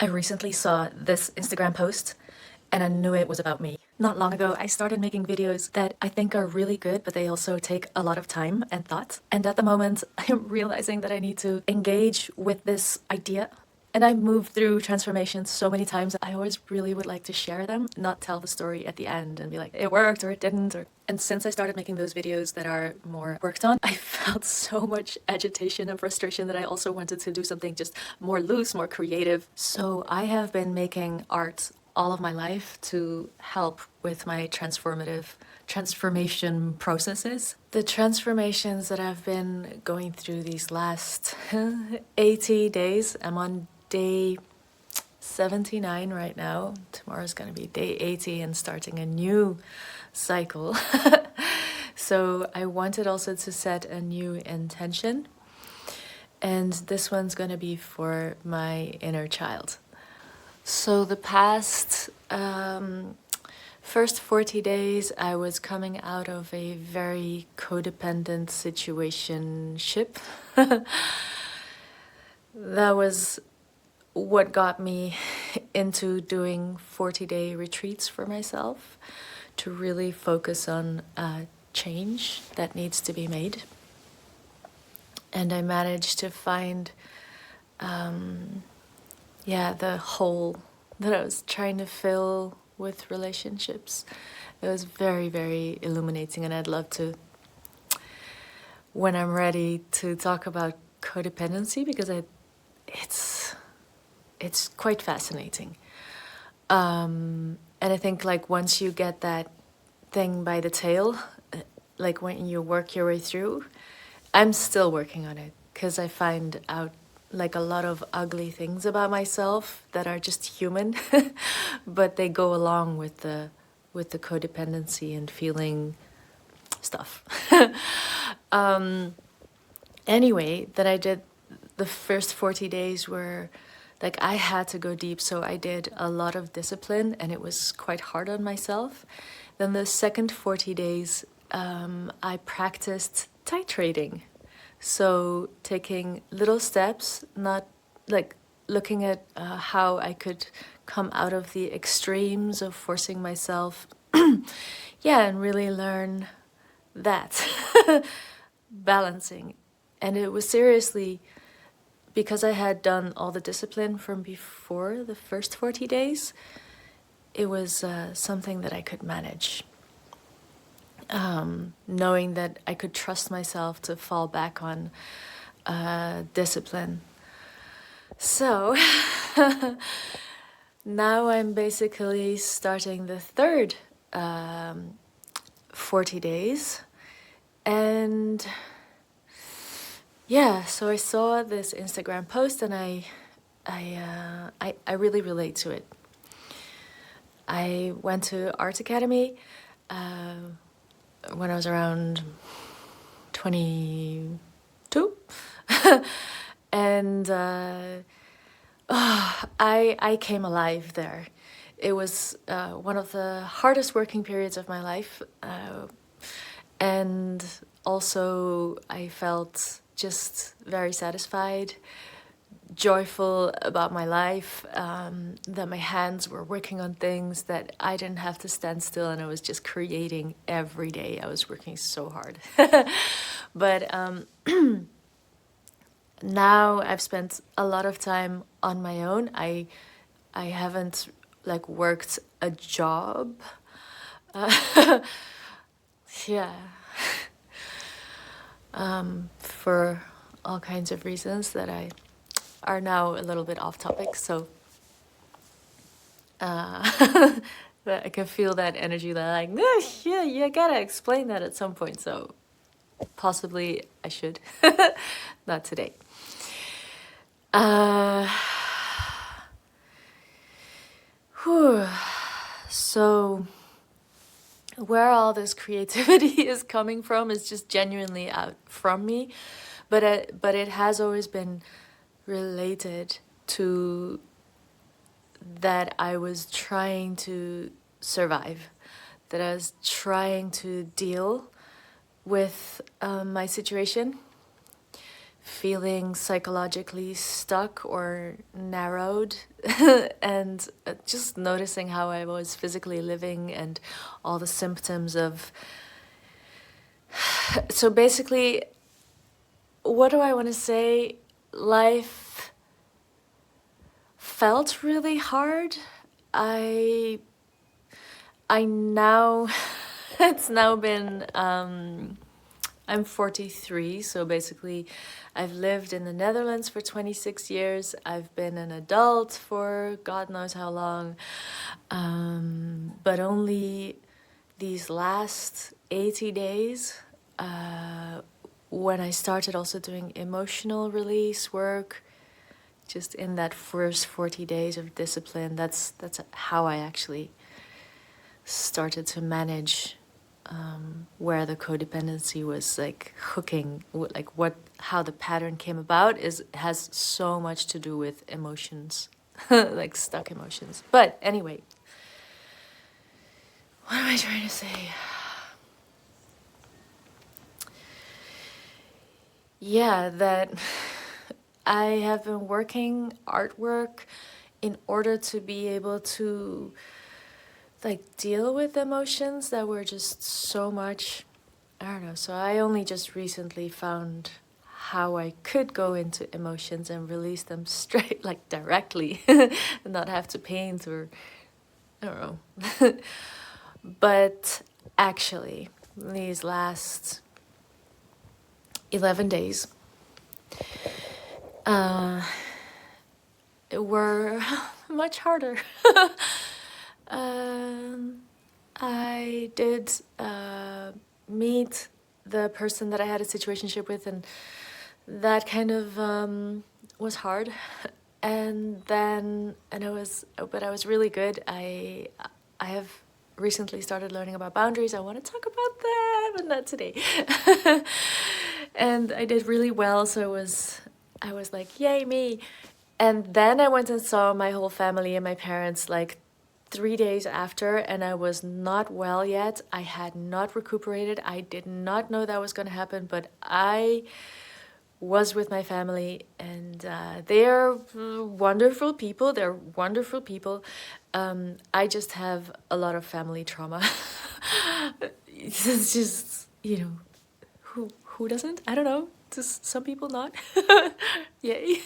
I recently saw this Instagram post and I knew it was about me. Not long ago, I started making videos that I think are really good, but they also take a lot of time and thought. And at the moment, I'm realizing that I need to engage with this idea. And I moved through transformations so many times. I always really would like to share them, not tell the story at the end and be like, it worked or it didn't. And since I started making those videos that are more worked on, I felt so much agitation and frustration that I also wanted to do something just more loose, more creative. So I have been making art all of my life to help with my transformation processes. The transformations that I've been going through these last 80 days, I'm on day 79 right now. Tomorrow's gonna be day 80 and starting a new cycle. So I wanted also to set a new intention. And this one's gonna be for my inner child. So the past first 40 days, I was coming out of a very codependent situationship. That was what got me into doing 40-day retreats for myself to really focus on change that needs to be made. And I managed to find the hole that I was trying to fill with relationships. It was very, very illuminating, and I'd love to, when I'm ready, to talk about codependency, because it's quite fascinating. And I think like once you get that thing by the tail, like when you work your way through, I'm still working on it because I find out like a lot of ugly things about myself that are just human, but they go along with the codependency and feeling stuff. Anyway, that I did the first 40 days were like I had to go deep, so I did a lot of discipline and it was quite hard on myself. Then the second 40 days, I practiced titrating. So taking little steps, not like looking at how I could come out of the extremes of forcing myself. And really learn that balancing. And it was seriously because I had done all the discipline from before the first 40 days, it was something that I could manage. Knowing that I could trust myself to fall back on discipline. So now I'm basically starting the third 40 days. And so I saw this Instagram post and I really relate to it. I went to Art Academy when I was around 22. And I came alive there. It was one of the hardest working periods of my life. And also I felt just very satisfied, joyful about my life, that my hands were working on things, that I didn't have to stand still and I was just creating every day. I was working so hard. But now I've spent a lot of time on my own. I haven't like worked a job. For all kinds of reasons that are now a little bit off topic, so but I can feel that energy that like, you gotta explain that at some point, so possibly I should. Not today. So where all this creativity is coming from is just genuinely out from me, but it has always been related to that I was trying to survive, that I was trying to deal with my situation, feeling psychologically stuck or narrowed, and just noticing how I was physically living and all the symptoms of. So basically, what do I want to say? Life felt really hard. I now, it's now been, I'm 43, so basically I've lived in the Netherlands for 26 years. I've been an adult for God knows how long, but only these last 80 days, when I started also doing emotional release work, just in that first 40 days of discipline, that's how I actually started to manage where the codependency was like hooking, like how the pattern came about has so much to do with emotions, like stuck emotions. But anyway, what am I trying to say? Yeah, that I have been working artwork in order to be able to like deal with emotions that were just so much, I don't know. So I only just recently found how I could go into emotions and release them straight, like directly, and not have to paint or, I don't know. But actually, these last 11 days were much harder. I did meet the person that I had a situationship with, and that kind of was hard. And then, but I was really good. I have recently started learning about boundaries. I want to talk about that, but not today. And I did really well, so I was like, yay, me. And then I went and saw my whole family and my parents like 3 days after, and I was not well yet. I had not recuperated. I did not know that was going to happen, but I was with my family, and they're wonderful people. They're wonderful people. I just have a lot of family trauma. It's just, who doesn't? I don't know. Just some people not. Yay.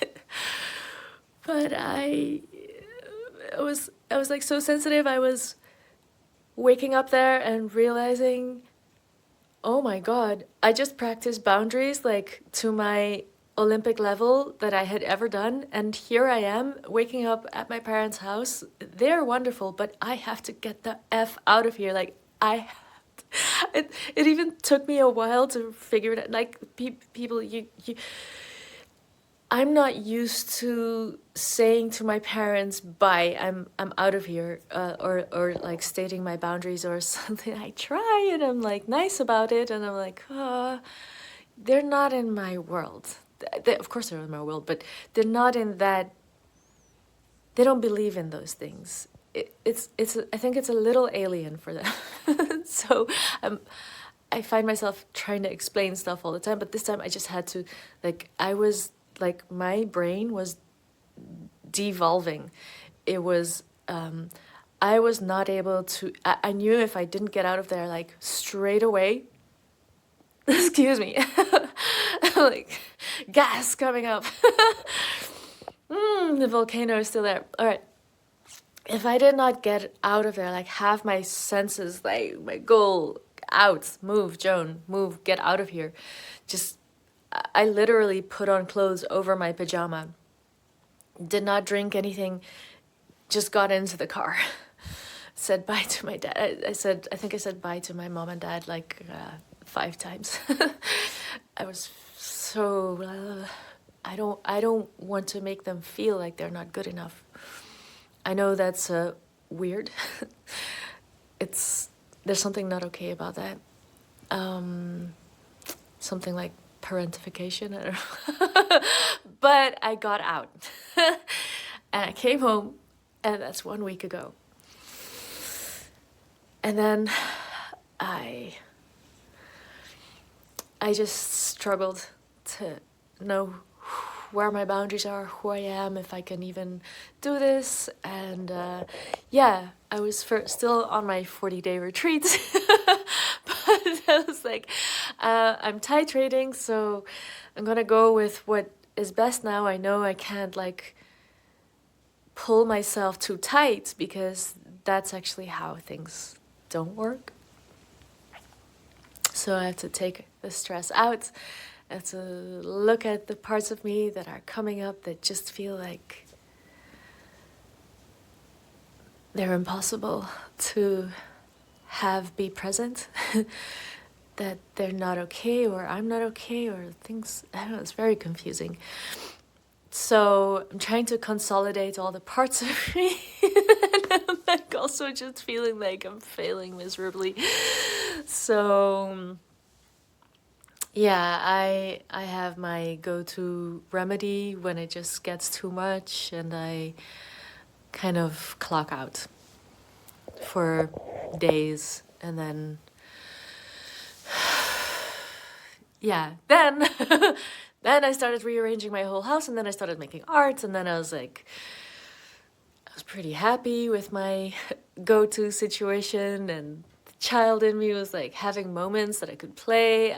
But I was like so sensitive. I was waking up there and realizing, oh my God, I just practiced boundaries like to my Olympic level that I had ever done. And here I am waking up at my parents' house. They're wonderful, but I have to get the F out of here. Like it even took me a while to figure it out. Like people, I'm not used to saying to my parents, "Bye, I'm out of here," or like stating my boundaries or something. I try and I'm like nice about it, and I'm like, they're not in my world. Of course they're in my world, but they're not in that. They don't believe in those things. I think it's a little alien for them. So I find myself trying to explain stuff all the time, but this time I just had to, like my brain was devolving. It was, I was not able to, I knew if I didn't get out of there like straight away, excuse me, like gas coming up. The volcano is still there. All right. If I did not get out of there, like have my senses, like my goal out, move, Joan, move, get out of here. Just, I literally put on clothes over my pajama. Did not drink anything, just got into the car. Said bye to my dad. I think I said bye to my mom and dad like 5 times. I was so, I don't want to make them feel like they're not good enough. I know that's weird. There's something not okay about that. Something like parentification, I don't know. But I got out. And I came home, and that's 1 week ago. And then I just struggled to know where my boundaries are, who I am, if I can even do this. And yeah, I was still on my 40-day retreat, but I was like, I'm titrating, so I'm gonna go with what is best now. I know I can't like pull myself too tight, because that's actually how things don't work. So I have to take the stress out. I have to look at the parts of me that are coming up that just feel like they're impossible to be present, that they're not okay, or I'm not okay, or things, I don't know, it's very confusing. So I'm trying to consolidate all the parts of me, and I'm like also just feeling like I'm failing miserably. So yeah, I have my go-to remedy when it just gets too much, and I kind of clock out for days, and then yeah, then then I started rearranging my whole house, and then I started making art, and then I was like, I was pretty happy with my go-to situation, and the child in me was like having moments that I could play.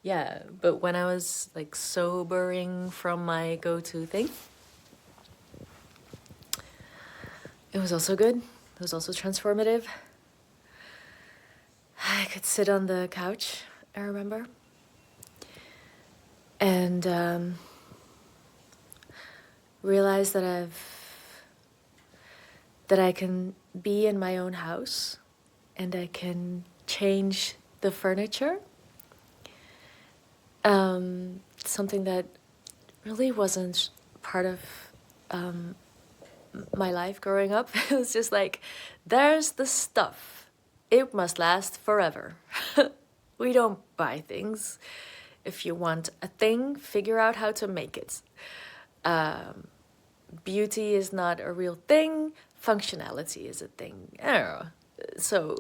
Yeah, but when I was like sobering from my go-to thing, it was also good. It was also transformative. I could sit on the couch, I remember, and realize that I can be in my own house, and I can change the furniture. Something that really wasn't part of my life growing up. It was just like, there's the stuff. It must last forever. We don't buy things. If you want a thing, figure out how to make it. Beauty is not a real thing. Functionality is a thing. I don't know. So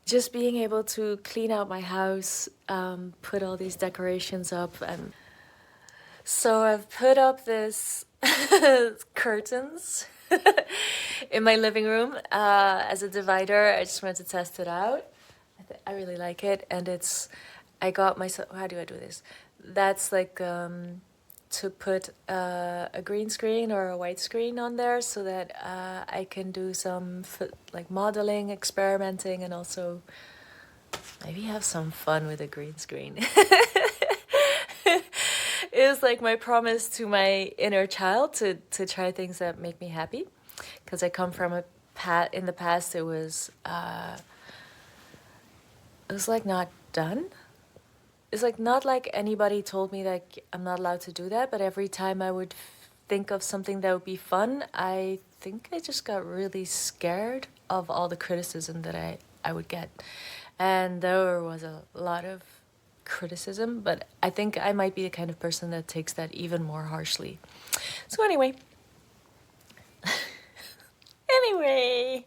just being able to clean out my house, put all these decorations up, and so I've put up this curtains in my living room as a divider. I just wanted to test it out. I really like it, and I got myself. How do I do this? That's like to put a green screen or a white screen on there, so that I can do some like modeling, experimenting, and also maybe have some fun with a green screen. It was like my promise to my inner child to try things that make me happy, because I come from in the past it was like not done. It's like not like anybody told me like I'm not allowed to do that, but every time I would think of something that would be fun, I think I just got really scared of all the criticism that I would get. And there was a lot of criticism, but I think I might be the kind of person that takes that even more harshly. So anyway, anyway.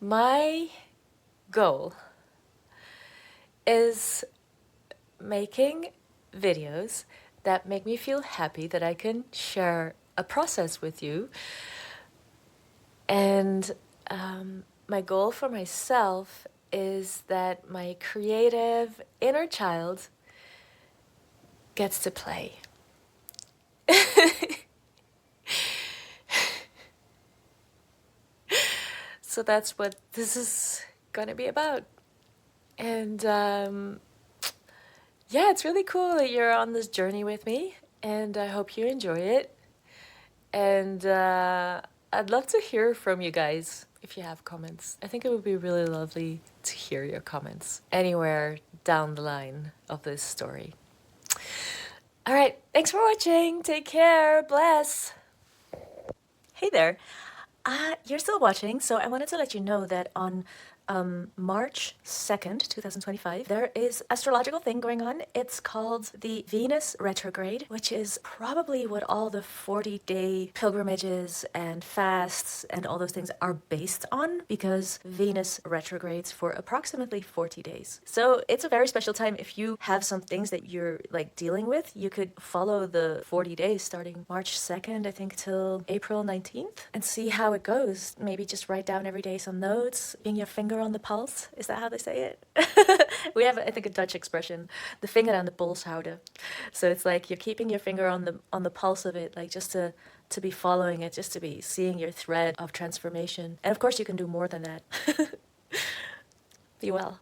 My goal is making videos that make me feel happy, that I can share a process with you. And my goal for myself is that my creative inner child gets to play. So that's what this is gonna be about. And yeah, it's really cool that you're on this journey with me, and I hope you enjoy it. And I'd love to hear from you guys if you have comments. I think it would be really lovely to hear your comments anywhere down the line of this story. All right, thanks for watching. Take care. Bless. Hey there. You're still watching, so I wanted to let you know that on March 2nd, 2025, there is astrological thing going on. It's called the Venus Retrograde, which is probably what all the 40-day pilgrimages and fasts and all those things are based on, because Venus retrogrades for approximately 40 days. So it's a very special time. If you have some things that you're like dealing with, you could follow the 40 days starting March 2nd, I think, till April 19th, and see how it goes. Maybe just write down every day some notes, being your finger on the pulse. Is that how they say it? We have, I think, a Dutch expression, the vinger aan de pols houden. So it's like you're keeping your finger on the pulse of it, like just to be following it, just to be seeing your thread of transformation. And of course, you can do more than that. Be well.